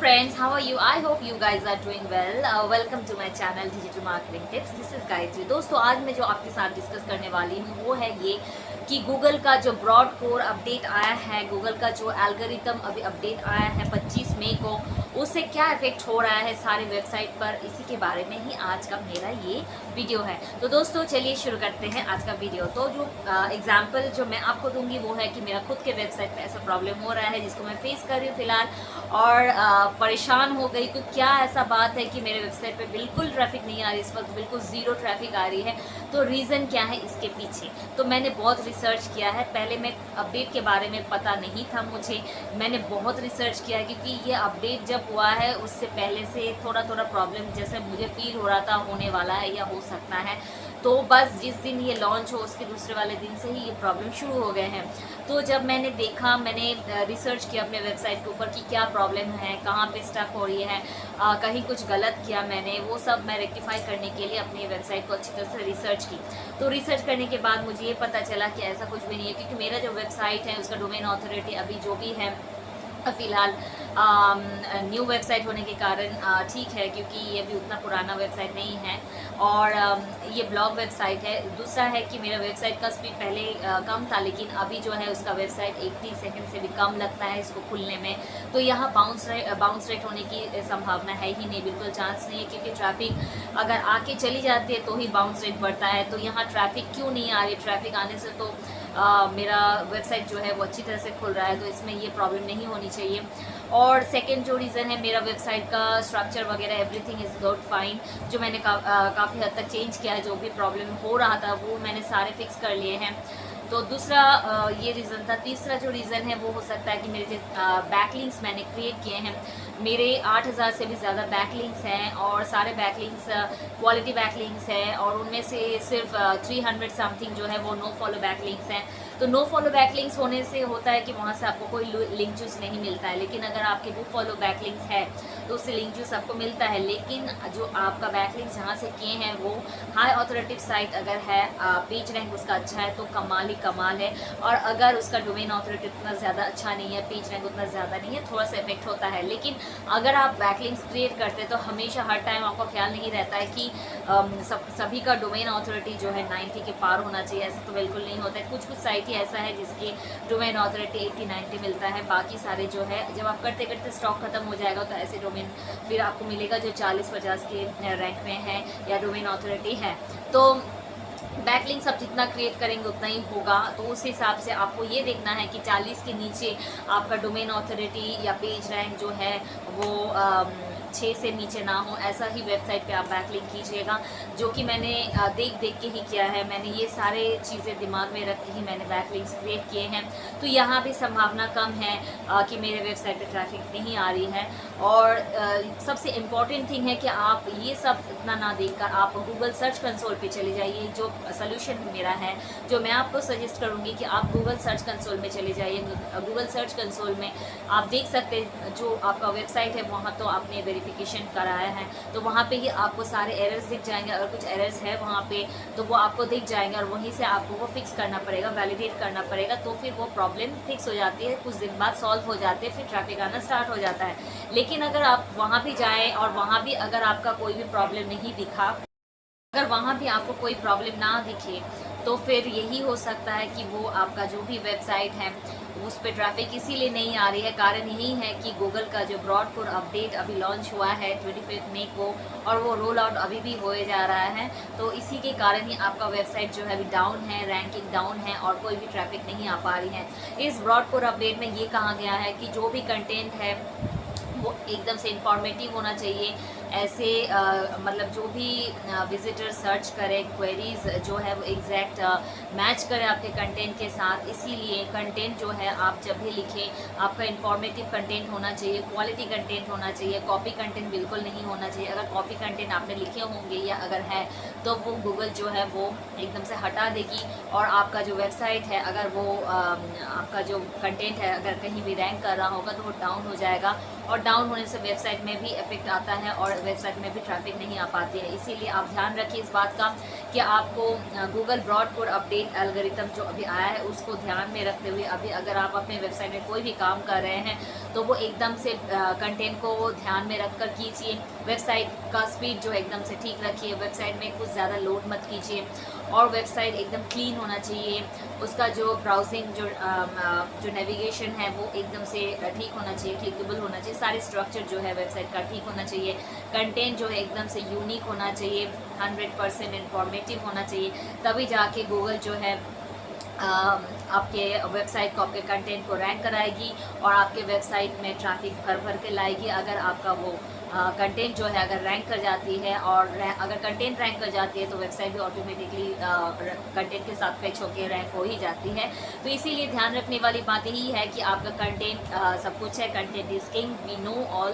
friends, how are you? I hope you guys are doing well. Welcome to my channel Digital Marketing Tips. This is Gayatri. दोस्तों आज मैं जो आपके साथ discuss करने वाली हूँ वो है ये कि गूगल का जो ब्रॉड कोर अपडेट आया है, गूगल का जो एल्गोरिथम अभी अपडेट आया है 25 मई को, उससे क्या इफेक्ट हो रहा है सारे वेबसाइट पर, इसी के बारे में ही आज का मेरा ये वीडियो है। तो दोस्तों चलिए शुरू करते हैं आज का वीडियो। तो जो एग्जांपल जो मैं आपको दूंगी वो है कि मेरा खुद के वेबसाइट पे ऐसा प्रॉब्लम हो रहा है जिसको मैं फेस कर रही हूँ फिलहाल, और परेशान हो गई कि क्या ऐसा बात है कि मेरे वेबसाइट पे बिल्कुल ट्रैफिक नहीं आ रही, इस वक्त बिल्कुल ज़ीरो ट्रैफिक आ रही है। तो रीज़न क्या है इसके पीछे? तो मैंने बहुत रिसर्च किया है। पहले मैं अपडेट के बारे में पता नहीं था मुझे, मैंने बहुत रिसर्च किया क्योंकि ये अपडेट जब हुआ है उससे पहले से थोड़ा थोड़ा प्रॉब्लम जैसे मुझे फील हो रहा था होने वाला है या हो सकता है। तो बस जिस दिन ये लॉन्च हो उसके दूसरे वाले दिन से ही ये प्रॉब्लम शुरू हो गए हैं। तो जब मैंने देखा, मैंने रिसर्च किया अपने वेबसाइट के ऊपर कि क्या प्रॉब्लम है, कहाँ पे स्टक हो रही है, कहीं कुछ गलत किया मैंने, वो सब मैं रेक्टिफाई करने के लिए अपनी वेबसाइट को अच्छी तरह से रिसर्च की। तो रिसर्च करने के बाद मुझे ये पता चला कि ऐसा कुछ भी नहीं है, क्योंकि मेरा जो वेबसाइट है उसका डोमेन ऑथोरिटी अभी जो भी है फ़िलहाल न्यू वेबसाइट होने के कारण ठीक है, क्योंकि ये भी उतना पुराना वेबसाइट नहीं है और ये ब्लॉग वेबसाइट है। दूसरा है कि मेरा वेबसाइट का स्पीड पहले कम था, लेकिन अभी जो है उसका वेबसाइट 80 सेकंड से भी कम लगता है इसको खुलने में। तो यहाँ बाउंस रेट होने की संभावना है ही नहीं, बिल्कुल चांस नहीं है, क्योंकि ट्रैफिक अगर आके चली जाती है तो ही बाउंस रेट बढ़ता है। तो यहाँ ट्रैफिक क्यों नहीं आ रही? ट्रैफिक आने से तो मेरा वेबसाइट जो है वो अच्छी तरह से खुल रहा है, तो इसमें ये प्रॉब्लम नहीं होनी चाहिए। और सेकंड जो रीज़न है, मेरा वेबसाइट का स्ट्रक्चर वगैरह एवरीथिंग इज़ गुड फाइन, जो मैंने काफ़ी हद तक चेंज किया है। जो भी प्रॉब्लम हो रहा था वो मैंने सारे फिक्स कर लिए हैं। तो दूसरा ये रीज़न था। तीसरा जो रीज़न है वो हो सकता है कि मेरे जो बैकलिंक्स मैंने क्रिएट किए हैं, मेरे 8000 से भी ज़्यादा बैकलिंक्स हैं और सारे बैकलिंक्स क्वालिटी बैकलिंक्स हैं, और उनमें से सिर्फ 300 समथिंग जो है वो नो फॉलो बैकलिंक्स हैं। तो नो फॉलो बैकलिंक्स होने से होता है कि वहाँ से आपको कोई लिंक जूस नहीं मिलता है, लेकिन अगर आपके डू फॉलो बैकलिंक्स है तो उससे लिंक जूस आपको मिलता है। लेकिन जो आपका बैकलिंक्स जहाँ से किए हैं वो हाई ऑथोरिटेटिव साइट अगर है, पेज रैंक उसका अच्छा है तो कमाल ही कमाल है। और अगर उसका डोमेन ऑथोरिटी उतना ज़्यादा अच्छा नहीं है, पेज रैंक उतना ज़्यादा नहीं है, थोड़ा सा इफेक्ट होता है। लेकिन अगर आप बैकलिंक्स क्रिएट करते हैं तो हमेशा हर टाइम आपका ख्याल नहीं रहता है कि सभी का डोमेन ऑथोरिटी जो है 90 के पार होना चाहिए। ऐसा तो बिल्कुल नहीं होता है। कुछ कुछ साइट ही ऐसा है जिसकी डोमेन ऑथोरिटी 80-90 मिलता है, बाकी सारे जो है जब आप करते करते स्टॉक खत्म हो जाएगा तो ऐसे डोमेन फिर आपको मिलेगा जो 40-50 के रैंक में है या डोमेन ऑथोरिटी है। तो बैकलिंक्स आप जितना क्रिएट करेंगे उतना ही होगा। तो उस हिसाब से आपको ये देखना है कि 40 के नीचे आपका डोमेन ऑथोरिटी या पेज रैंक जो है वो 6 से नीचे ना हो, ऐसा ही वेबसाइट पे आप बैकलिंक कीजिएगा, जो कि मैंने देख के ही किया है। मैंने ये सारे चीज़ें दिमाग में रख के ही मैंने बैकलिंक्स क्रिएट किए हैं। तो यहाँ भी संभावना कम है कि मेरे वेबसाइट पे ट्रैफिक नहीं आ रही है। और सबसे इम्पॉर्टेंट थिंग है कि आप ये सब इतना ना देखकर आप गूगल सर्च कंसोल पे चले जाइए। जो सोल्यूशन मेरा है, जो मैं आपको सजेस्ट करूँगी कि आप गूगल सर्च कंसोल में चले जाइए। गूगल सर्च कंसोल में आप देख सकते हैं जो आपका वेबसाइट है वहाँ तो आपने वेरिफिकेशन कराया है, तो वहाँ पे ही आपको सारे एरर्स दिख जाएंगे। अगर कुछ एरर्स है वहाँ पे तो वो आपको दिख जाएंगे और वहीं से आपको वो फिक्स करना पड़ेगा, वैलिडेट करना पड़ेगा। तो फिर वो प्रॉब्लम फिक्स हो जाती है, कुछ दिन बाद सॉल्व हो जाते हैं, फिर ट्रैफिक आना स्टार्ट हो जाता है। लेकिन अगर आप वहाँ भी जाएँ और वहाँ भी अगर आपका कोई भी प्रॉब्लम नहीं दिखा, अगर वहाँ भी आपको कोई प्रॉब्लम ना दिखे, तो फिर यही हो सकता है कि वो आपका जो भी वेबसाइट है उस पर ट्रैफिक इसीलिए नहीं आ रही है। कारण यही है कि गूगल का जो ब्रॉड कोर अपडेट अभी लॉन्च हुआ है 25 मई को, और वो रोल आउट अभी भी होए जा रहा है। तो इसी के कारण ही आपका वेबसाइट जो है अभी डाउन है, रैंकिंग डाउन है और कोई भी ट्रैफिक नहीं आ पा रही है। इस ब्रॉड कोर अपडेट में ये कहा गया है कि जो भी कंटेंट है वो एकदम से इंफॉर्मेटिव होना चाहिए। ऐसे मतलब जो भी विजिटर सर्च करे, क्वेरीज जो है वो एग्जैक्ट मैच करे आपके कंटेंट के साथ। इसीलिए कंटेंट जो है आप जब भी लिखें आपका इंफॉर्मेटिव कंटेंट होना चाहिए, क्वालिटी कंटेंट होना चाहिए, कॉपी कंटेंट बिल्कुल नहीं होना चाहिए। अगर कॉपी कंटेंट आपने लिखे होंगे या अगर है तो वो गूगल जो है वो एकदम से हटा देगी, और आपका जो वेबसाइट है अगर वो आपका जो कंटेंट है अगर कहीं भी रैंक कर रहा होगा तो वो डाउन हो जाएगा, और डाउन होने से वेबसाइट में भी इफेक्ट आता है और वेबसाइट में भी ट्रैफिक नहीं आ पाती है। इसीलिए आप ध्यान रखिए इस बात का कि आपको Google broad core update algorithm जो अभी आया है उसको ध्यान में रखते हुए अभी अगर आप अपने वेबसाइट में कोई भी काम कर रहे हैं तो वो एकदम से कंटेंट को ध्यान में रख कर कीजिए। वेबसाइट का स्पीड जो एकदम से ठीक रखिए, वेबसाइट में कुछ ज़्यादा लोड मत कीजिए और वेबसाइट एकदम क्लीन होना चाहिए। उसका जो ब्राउजिंग जो नेविगेशन है वो एकदम से ठीक होना चाहिए, क्लिकेबल होना चाहिए। सारे स्ट्रक्चर जो है वेबसाइट का ठीक होना चाहिए। कंटेंट जो है एकदम से यूनिक होना चाहिए, 100% इंफॉर्मेटिव होना चाहिए। तभी जाके गूगल जो है आपके वेबसाइट को, आपके कंटेंट को रैंक कराएगी और आपके वेबसाइट में ट्रैफिक भर भर के लाएगी। अगर आपका वो कंटेंट जो है अगर रैंक कर जाती है और अगर कंटेंट रैंक कर जाती है तो वेबसाइट भी ऑटोमेटिकली कंटेंट के साथ फैच होकर रैंक हो ही जाती है। तो इसीलिए ध्यान रखने वाली बात यही है कि आपका कंटेंट सब कुछ है, content is king, we know all,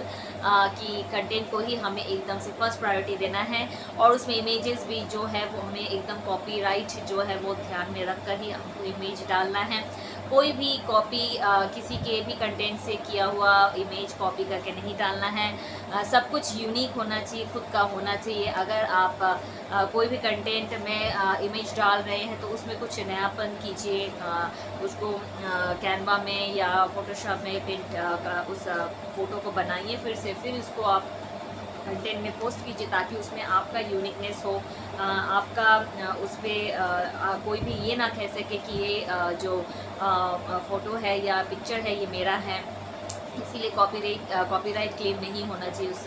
कि कंटेंट को ही हमें एकदम से फर्स्ट प्रायोरिटी देना है और उसमें इमेजेस भी जो है वो हमें एकदम कॉपीराइट जो है वो ध्यान में रख कर ही हमको इमेज डालना है। कोई भी कॉपी किसी के भी कंटेंट से किया हुआ इमेज कॉपी करके नहीं डालना है। सब कुछ यूनिक होना चाहिए, खुद का होना चाहिए। अगर आप कोई भी कंटेंट में इमेज डाल रहे हैं तो उसमें कुछ नयापन कीजिए, उसको कैनवा में या फोटोशॉप में प्रिंट उस फ़ोटो को बनाइए फिर उसको आप कंटेंट में पोस्ट कीजिए ताकि उसमें आपका यूनिकनेस हो। आपका उस पर कोई भी ये ना कह सके कि ये जो फ़ोटो है या पिक्चर है ये मेरा है। इसीलिए कॉपीराइट क्लेम नहीं होना चाहिए उस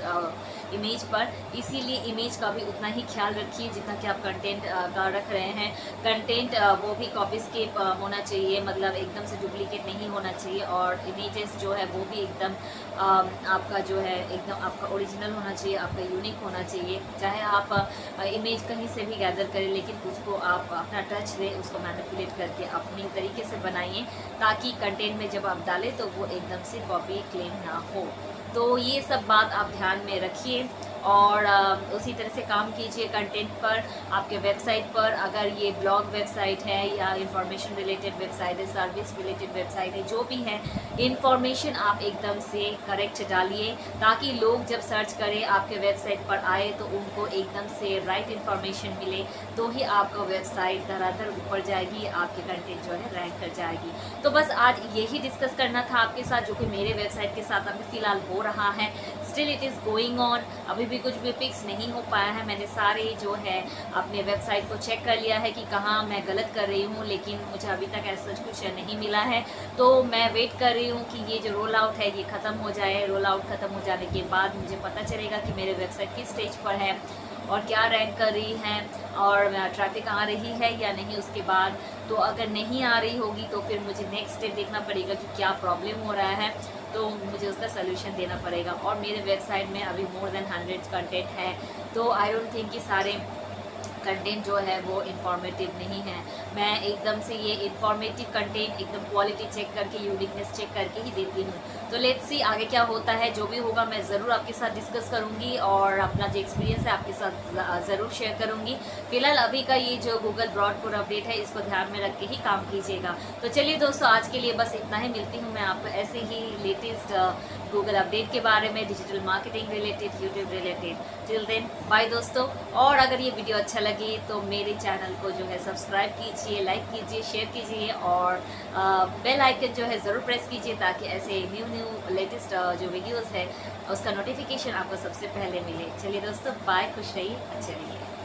इमेज पर। इसीलिए इमेज का भी उतना ही ख्याल रखिए जितना कि आप कंटेंट का रख रहे हैं। कंटेंट वो भी कॉपी स्केप होना चाहिए, मतलब एकदम से डुप्लीकेट नहीं होना चाहिए और इमेजेस जो है वो भी एकदम आपका जो है एकदम आपका ओरिजिनल होना चाहिए, आपका यूनिक होना चाहिए। चाहे आप इमेज कहीं से भी गैदर करें लेकिन उसको आप अपना टच दें, उसको मैनिपुलेट करके अपनी तरीके से बनाइए ताकि कंटेंट में जब आप डालें तो वो एकदम से कॉपी क्लेम ना हो। तो ये सब बात आप ध्यान में रखिए और उसी तरह से काम कीजिए कंटेंट पर। आपके वेबसाइट पर अगर ये ब्लॉग वेबसाइट है या इंफॉर्मेशन रिलेटेड वेबसाइट है, सर्विस रिलेटेड वेबसाइट है, जो भी है इंफॉर्मेशन आप एकदम से करेक्ट डालिए ताकि लोग जब सर्च करें आपके वेबसाइट पर आए तो उनको एकदम से राइट इन्फॉर्मेशन मिले, तो ही आपका वेबसाइट धड़ाधड़ ऊपर जाएगी, आपके कंटेंट जो है रैंक कर जाएगी। तो बस आज यही डिस्कस करना था आपके साथ जो कि मेरे वेबसाइट के साथ अभी फ़िलहाल हो रहा है। Still it is going on, अभी भी कुछ भी फिक्स नहीं हो पाया है। मैंने सारे जो है अपने वेबसाइट को चेक कर लिया है कि कहाँ मैं गलत कर रही हूँ, लेकिन मुझे अभी तक ऐसा कुछ नहीं मिला है। तो मैं वेट कर रही हूँ कि ये जो रोल आउट है ये ख़त्म हो जाए। रोल आउट ख़त्म हो जाने के बाद मुझे पता चलेगा कि मेरे वेबसाइट किस स्टेज पर है और क्या रैंक कर रही है और ट्रैफिक आ रही है या नहीं। उसके बाद तो अगर नहीं आ रही होगी तो फिर मुझे नेक्स्ट स्टेप देखना पड़ेगा कि क्या प्रॉब्लम हो रहा है, तो मुझे उसका सलूशन देना पड़ेगा। और मेरे वेबसाइट में अभी मोर देन 100 कंटेंट है, तो आई डोंट थिंक कि सारे कंटेंट जो है वो इन्फॉर्मेटिव नहीं है। मैं एकदम से ये इन्फॉर्मेटिव कंटेंट एकदम क्वालिटी चेक करके, यूनिकनेस चेक करके ही देती हूँ। तो लेट्स सी आगे क्या होता है। जो भी होगा मैं ज़रूर आपके साथ डिस्कस करूँगी और अपना जो एक्सपीरियंस है आपके साथ ज़रूर शेयर करूँगी। फिलहाल अभी का ये जो गूगल ब्रॉड कोर अपडेट है इसको ध्यान में रख के ही काम कीजिएगा। तो चलिए दोस्तों, आज के लिए बस इतना ही। मिलती हूँ मैं आपको ऐसे ही लेटेस्ट गूगल अपडेट के बारे में, digital marketing related, YouTube related. Till then bye दोस्तों। और अगर ये वीडियो अच्छा लगे तो मेरे चैनल को जो है सब्सक्राइब कीजिए, लाइक कीजिए, शेयर कीजिए और बेल आइकन जो है ज़रूर प्रेस कीजिए ताकि ऐसे न्यू लेटेस्ट जो वीडियोस है उसका नोटिफिकेशन आपको सबसे पहले मिले। चलिए दोस्तों, बाय, खुश रहिए, अच्छे रहिए।